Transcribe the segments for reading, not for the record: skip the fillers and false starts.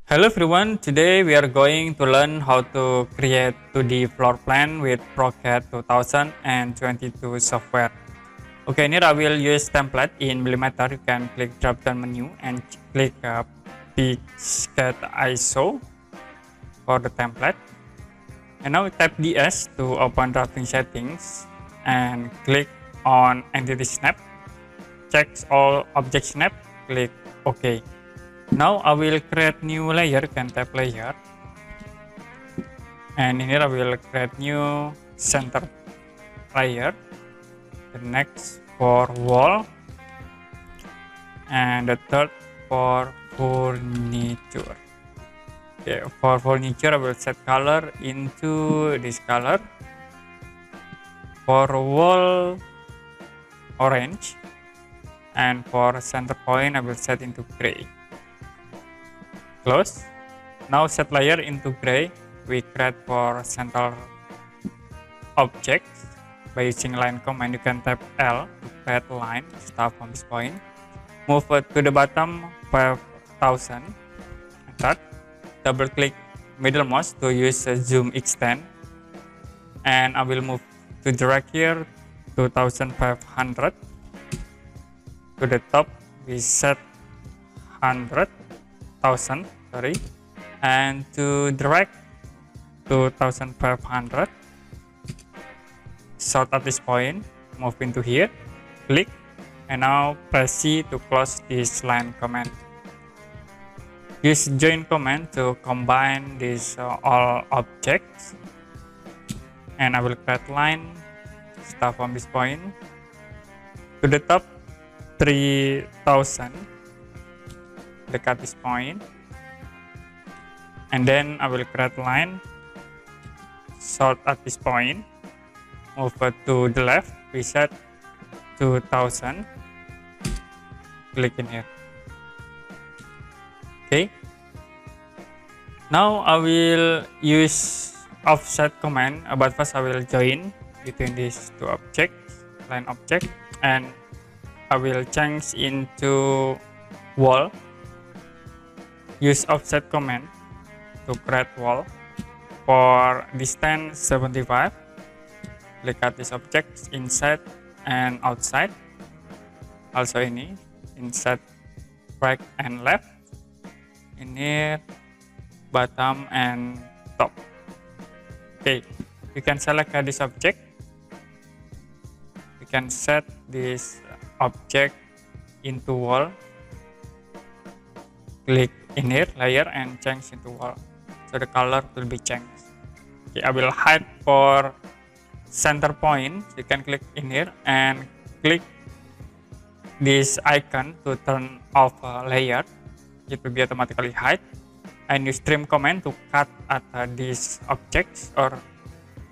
Hello everyone, today we are going to learn how to create 2D floor plan with ProgeCAD 2022 software. Okay, here I will use template in millimeter. You can click drop down menu and click ProgeCAD ISO for the template. And now tap DS to open drafting settings and click on entity snap. Check all object snap, click OK. Now I will create new layer. You can tap layer, and in here I will create new center layer. The next for wall, and the third for furniture. Okay, for furniture I will set color into this color. For wall, orange, and for center point I will set into gray. Close. Now set layer into gray. We create for center objects by using line command. You can tap L to create line start from this point. Move to the bottom 5000. Enter. Double click middle mouse to use zoom extend, and I will move to drag here 2500. To the top we set 100,000, sorry, and to drag 2500. Sort at this point, move into here, click, and now press C to close this line command. Use join command to combine these all objects, and I will create line start from this point to the top 3000. Look at this point, and then I will create line sort at this point, move to the left, reset 2000, click in here. Okay, now I will use offset command, but first I will join between these two objects, line object, and I will change into wall. Use offset command to create wall for distance 75. Look at this object inside and outside. Also ini inside, right and left. In here bottom and top. Okay, you can select this object. You can set this object into wall. Click in here layer and change into wall, so the color will be changed. Okay, I will hide for center point. You can click in here and click this icon to turn off layer. It will be automatically hide, and use trim command to cut at these objects, or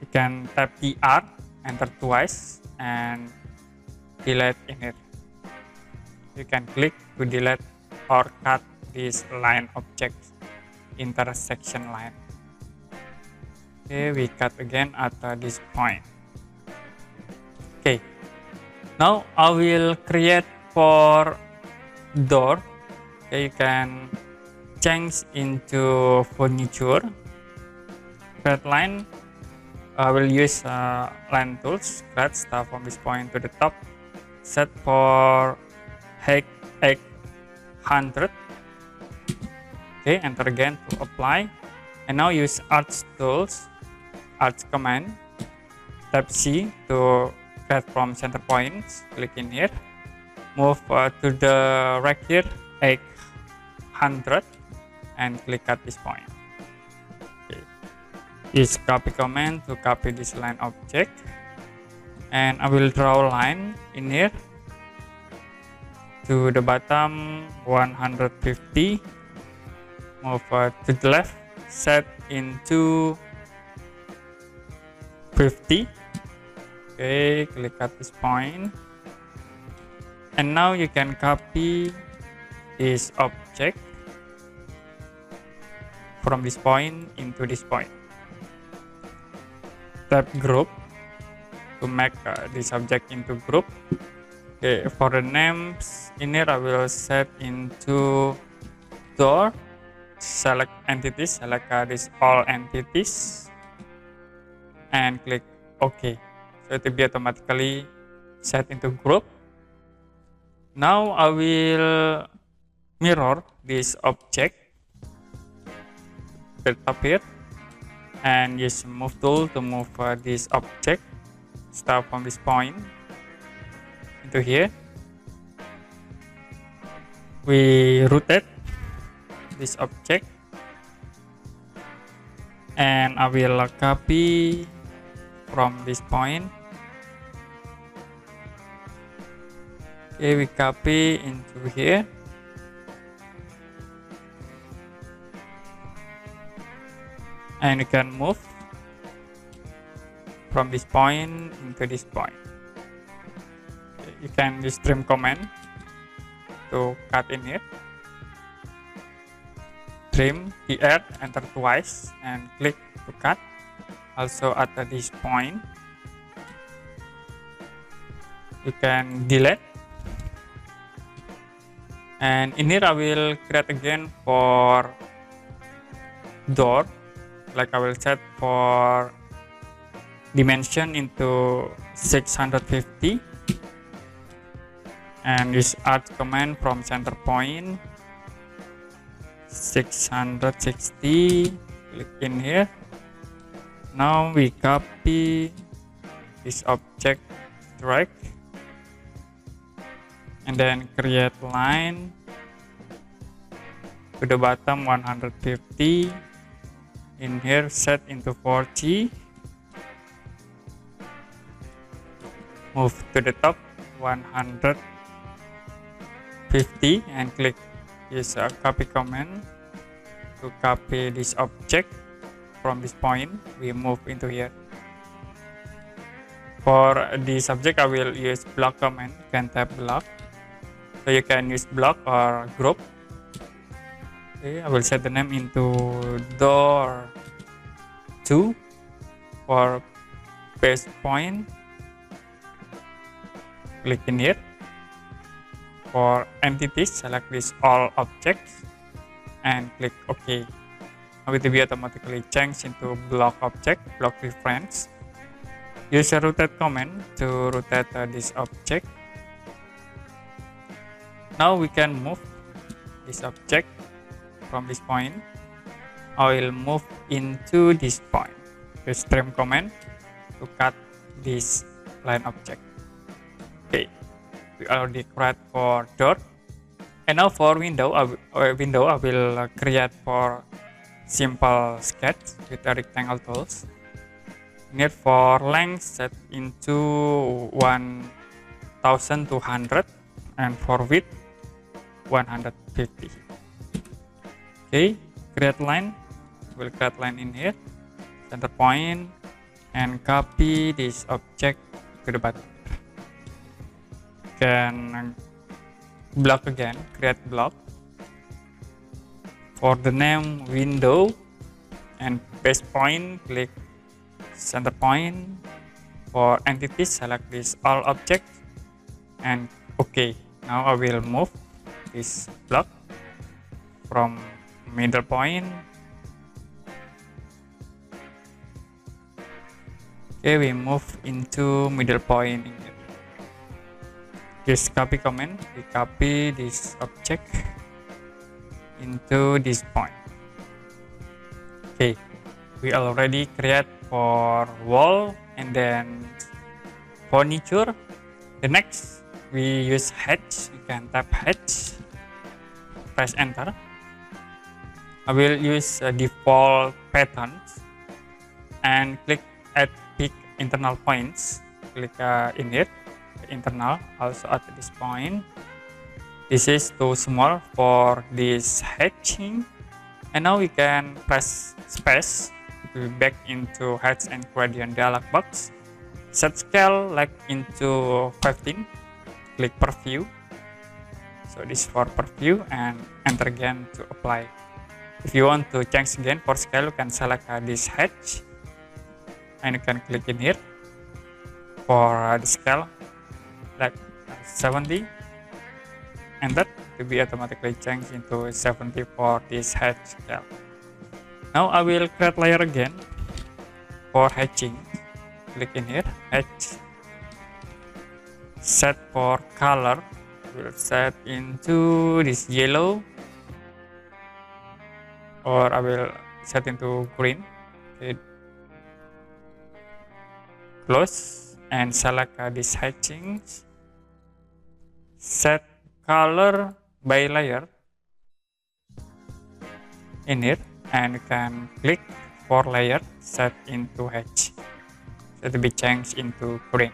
you can tap TR, enter twice, and delete in here. You can click to delete or cut this line object, intersection line. Okay, we cut again at this point. Okay, now I will create for door. Okay, you can change into furniture. Create line. I will use line tools. Create start from this point to the top. Set for height 800. Okay, enter again to apply, and now use arch tools, arch command, tap C to create from center points, click in here, move to the right here 800, and click at this point. Okay. Use copy command to copy this line object, and I will draw a line in here to the bottom 150. Move to the left, set into 50. Okay, click at this point, and now you can copy this object from this point into this point. Tap group to make this object into group. Okay, for the names in here I will set into door select entities, select this all entities, and click OK. So it will be automatically set into group. Now I will mirror this object to the top here, and use move tool to move this object. Start from this point into here. We rotate this object, and I will copy from this point. Okay, we copy into here. And you can move from this point into this point. Okay, you can use trim command to cut in here. Trim, key-add, enter twice, and click to cut. Also at this point, you can delete. And in here I will create again for door. Like I will set for dimension into 650, and use add command from center point 660. Click in here. Now we copy this object, drag, and then create line to the bottom 150. In here set into 4G, move to the top 150, and click use a copy command to copy this object from this point. We move into here. For the subject I will use block command. You can tap block, so you can use block or group. Okay, I will set the name into door 2 for base point. Click in here. For entities, select this all objects and click OK. Now it will be automatically changed into block object, block reference. Use a rotate command to rotate this object. Now we can move this object from this point. I will move into this point. Use trim command to cut this line object. Okay, we already create for door. And now for window, I will create for simple sketch with the rectangle tools. Need for length set into 1200, and for width 150. Okay, create line. We'll create line in here, center point, and copy this object to the bottom. Can block again, create block. For the name window and base point, click center point. For entities, select this all object and OK. Now I will move this block from middle point. Okay, we move into middle point. Use copy command. We copy this object into this point. Okay, we already create for wall and then furniture. The next we use hatch. You can tap hatch, press enter. I will use default patterns and click add pick internal points. Click in here, internal, also at this point. This is too small for this hatching. And now we can press space to be back into hatch and gradient dialog box. Set scale like into 15. Click preview. So this for preview and enter again to apply. If you want to change again for scale, you can select this hatch and you can click in here for the scale like 70. Enter. to be automatically changed into 70 for this hatch scale. Now I will create layer again for hatching. Click in here, hatch, set for color, we'll set into this yellow, or I will set into green. Okay. Close and select this hatching, set color by layer in here, and you can click for layer, set into hatch, so to be changed into green.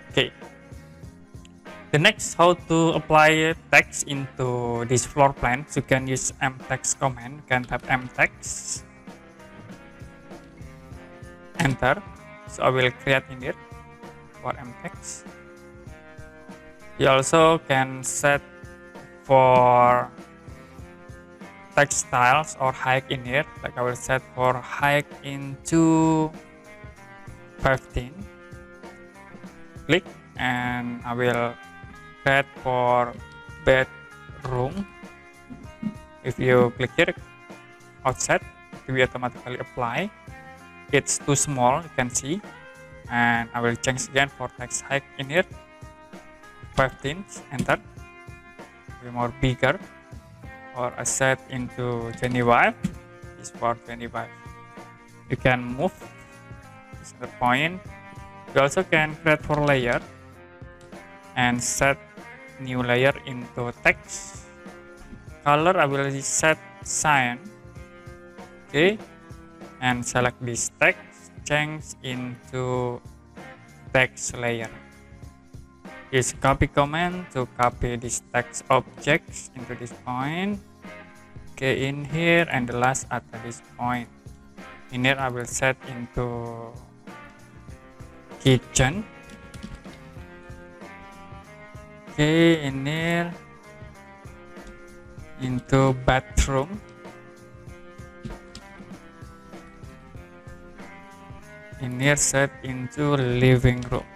Okay. The next, how to apply text into this floor plan. You can use mtext command. You can type mtext, enter. So I will create in here for mtext. You also can set for text styles or height in here. Like I will set for height into 15. Click and I will create for bedroom. If you click here, offset, it will automatically apply. It's too small, you can see, and I will change again for text height in here, 15, enter. Be more bigger, or I set into 25. This for 25. You can move this is the point. You also can create for layer and set new layer into text. Color I will set cyan. Okay. And select this text, change into text layer. Use copy command to copy this text objects into this point. Okay, in here and the last at this point. In here I will set into kitchen. Okay, in here into bathroom. In here set into living room.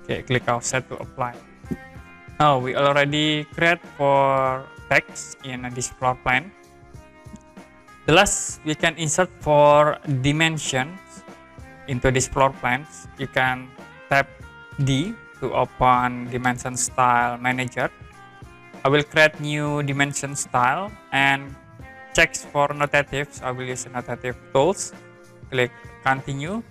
Okay, click offset to apply. Now we already create for text in this floor plan. The last, we can insert for dimensions into this floor plans. You can tap D to open dimension style manager. I will create new dimension style and checks for notatives. I will use notative tools. Click continue.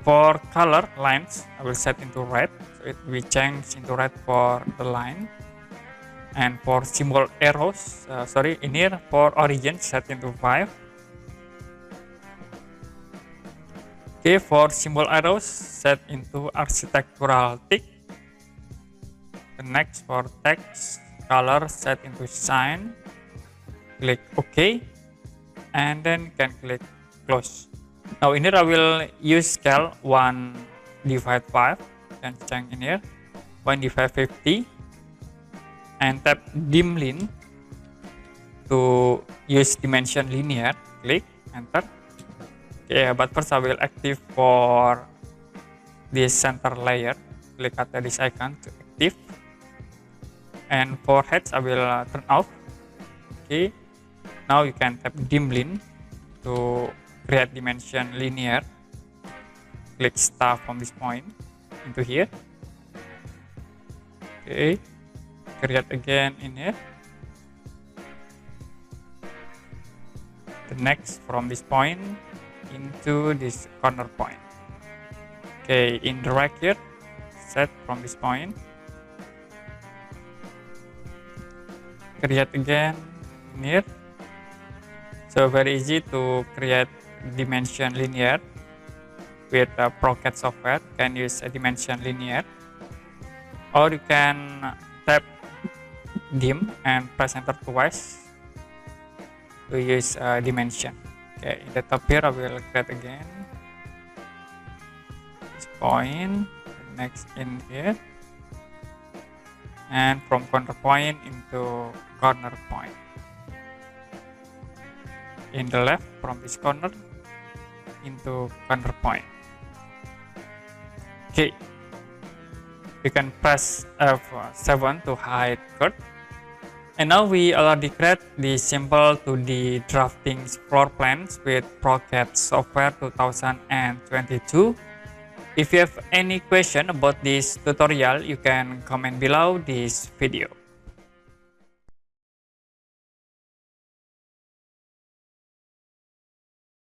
For color lines, I will set into red, so it will change into red for the line. And for symbol arrows, in here for origin, set into 5. Okay, for symbol arrows, set into architectural tick. The next, for text color, set into sign. Click OK, and then you can click close. Now in here I will use scale 1/5, and change in here 1/50, and tap dim line to use dimension linear. Click enter. Okay, but first I will active for this center layer. Click at this icon to active, and for heads I will turn off. Okay. Now you can tap dim line to create dimension linear. Click start from this point into here. Okay, create again in here. The next from this point into this corner point. Okay, in the right here, set from this point. Create again in here. So very easy to create dimension linear with ProgeCAD software. You can use a dimension linear, or you can tap dim and press enter twice to use dimension. Okay, in the top here I will create again this point, next in here, and from corner point into corner point. In the left from this corner into corner point. Okay, You can press F7 to hide curve. And now we already create the simple 2D drafting floor plans with ProgeCAD software 2022. If you have any question about this tutorial, you can comment below this video.